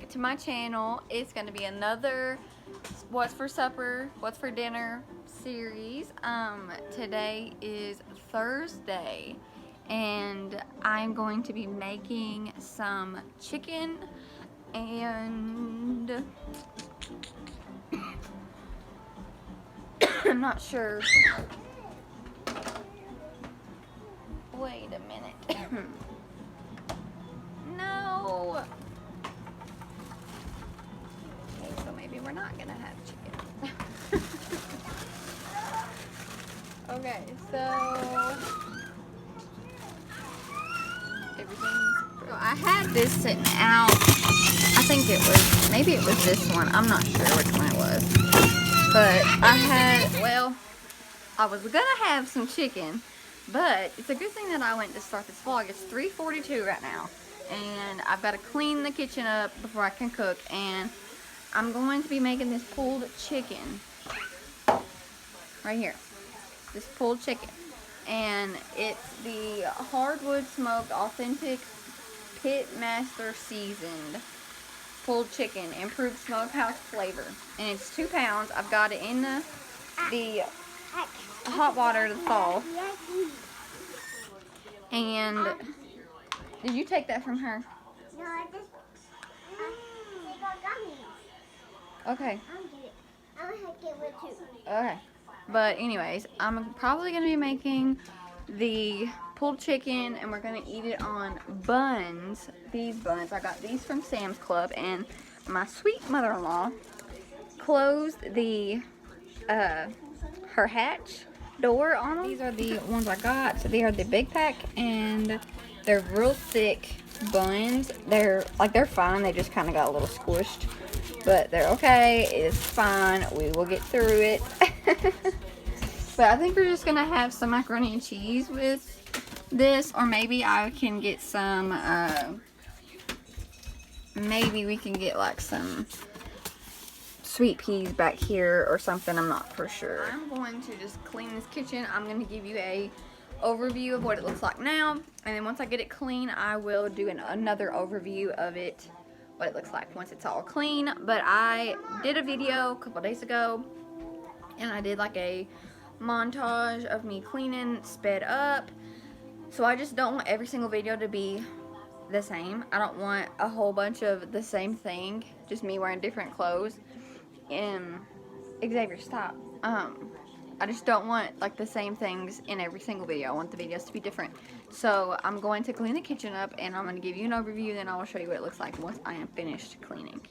back to my channel. It's going to be another What's for Supper, What's for Dinner series. Today is Thursday and I'm going to be making some chicken and I'm not sure. Wait a minute. No. Okay, so maybe we're not gonna have chicken. Okay, so I had this sitting out. I think it was, maybe it was this one. I'm not sure which one it was. But I was gonna have some chicken, but it's a good thing that I went to start this vlog. It's 3:42 right now, and I've got to clean the kitchen up before I can cook, and I'm going to be making this pulled chicken right here. This pulled chicken, and it's the hardwood smoked authentic Pitmaster seasoned pulled chicken, improved smokehouse flavor, and it's 2 pounds. I've got it in the hot water to thaw. And did you take that from her? No, I just they got gummies. Okay. I'm gonna get with you. Okay. But anyways, I'm probably gonna be making the pulled chicken, and we're gonna eat it on buns. These buns, I got these from Sam's Club, and my sweet mother-in-law closed the her hatch door on them. These are the ones I got. So they are the big pack, and they're real thick buns. They're fine. They just kind of got a little squished, but they're okay. It's fine. We will get through it. But I think we're just gonna have some macaroni and cheese with this, or maybe I can get some. Maybe we can get like some sweet peas back here or something. I'm not for sure. I'm going to just clean this kitchen. I'm going to give you a overview of what it looks like now, and then once I get it clean, I will do another overview of it, what it looks like once it's all clean. But I did a video a couple days ago, and I did like a montage of me cleaning sped up. So I just don't want every single video to be the same. I don't want a whole bunch of the same thing, just me wearing different clothes. And Xavier, stop. I just don't want like the same things in every single video. I want the videos to be different. So I'm going to clean the kitchen up, and I'm going to give you an overview, then I will show you what it looks like once I am finished cleaning.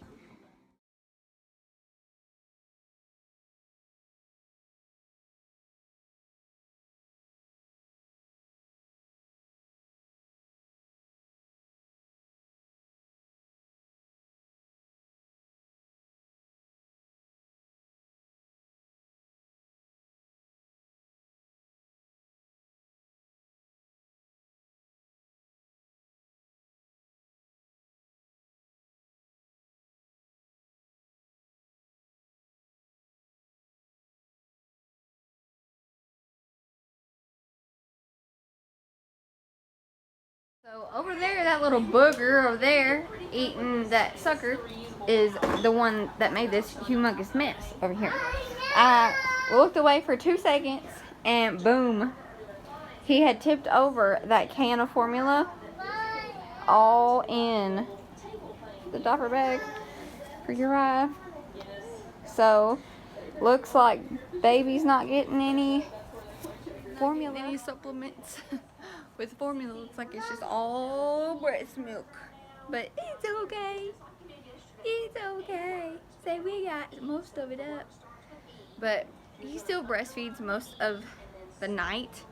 So over there, that little booger over there eating that sucker is the one that made this humongous mess over here. I looked away for 2 seconds, and boom, he had tipped over that can of formula all in the diaper bag for Uriah. So looks like baby's not getting any formula, any supplements. With formula, looks like it's just all breast milk, but it's okay. It's okay. Say we got most of it up, but he still breastfeeds most of the night.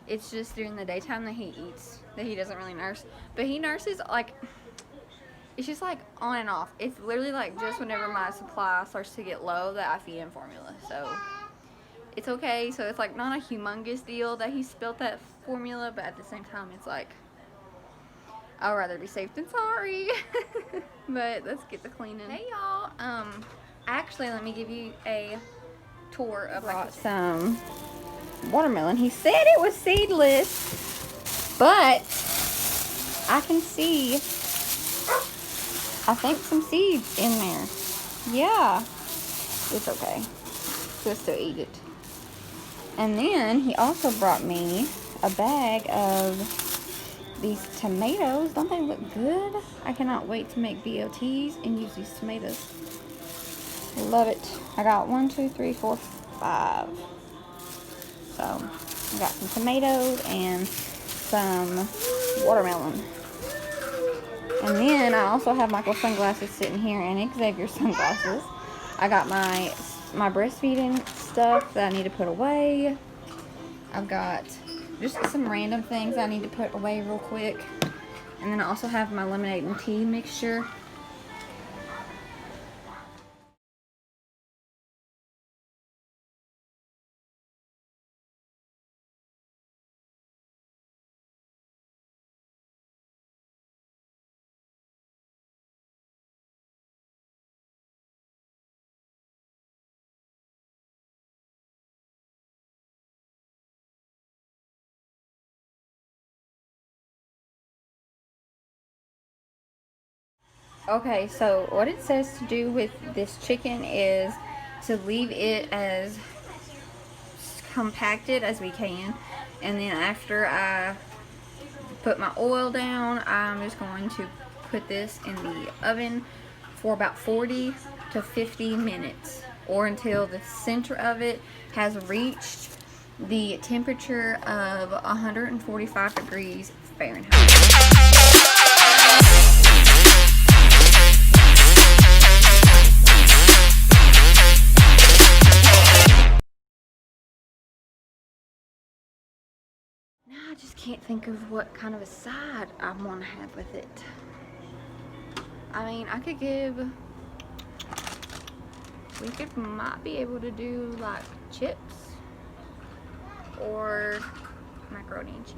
It's just during the daytime that he eats, that he doesn't really nurse. But he nurses like, it's just like on and off. It's literally like just whenever my supply starts to get low that I feed him formula. So it's okay. So it's like not a humongous deal that he spilled that formula, but at the same time it's like, I'd rather be safe than sorry. But let's get the cleaning. Hey y'all, actually let me give you a tour of some watermelon. He said it was seedless, but I can see I think some seeds in there. Yeah. It's okay. We'll still eat it. And then he also brought me a bag of these tomatoes. Don't they look good? I cannot wait to make BLTs and use these tomatoes. Love it. I got 1, 2, 3, 4, 5. So I got some tomatoes and some watermelon. And then I also have Michael's sunglasses sitting here and Xavier's sunglasses. I got my breastfeeding stuff that I need to put away. I've got just some random things I need to put away real quick. And then I also have my lemonade and tea mixture. Okay, so what it says to do with this chicken is to leave it as compacted as we can, and then after I put my oil down, I'm just going to put this in the oven for about 40 to 50 minutes, or until the center of it has reached the temperature of 145 degrees Fahrenheit. Now I just can't think of what kind of a side I want to have with it. I mean, we might be able to do like chips or macaroni and cheese.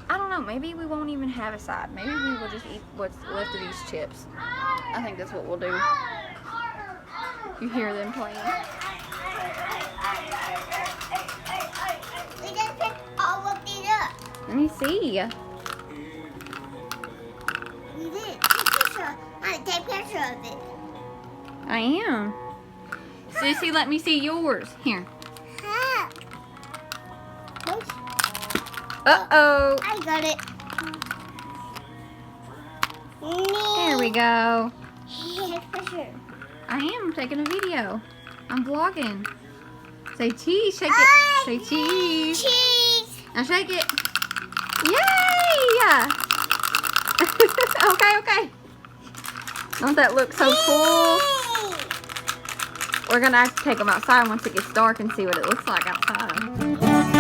I don't know, maybe we won't even have a side. Maybe we will just eat what's left of these chips. I think that's what we'll do. You hear them playing? Let me see. You did. Take picture of it. I am. Sissy, let me see yours. Here. Uh-oh. I got it. There we go. Take picture. I am taking a video. I'm vlogging. Say cheese. Shake it. Say cheese. Cheese. Now shake it. Yay! Okay. Don't that look so cool? We're gonna have to take them outside once it gets dark and see what it looks like outside.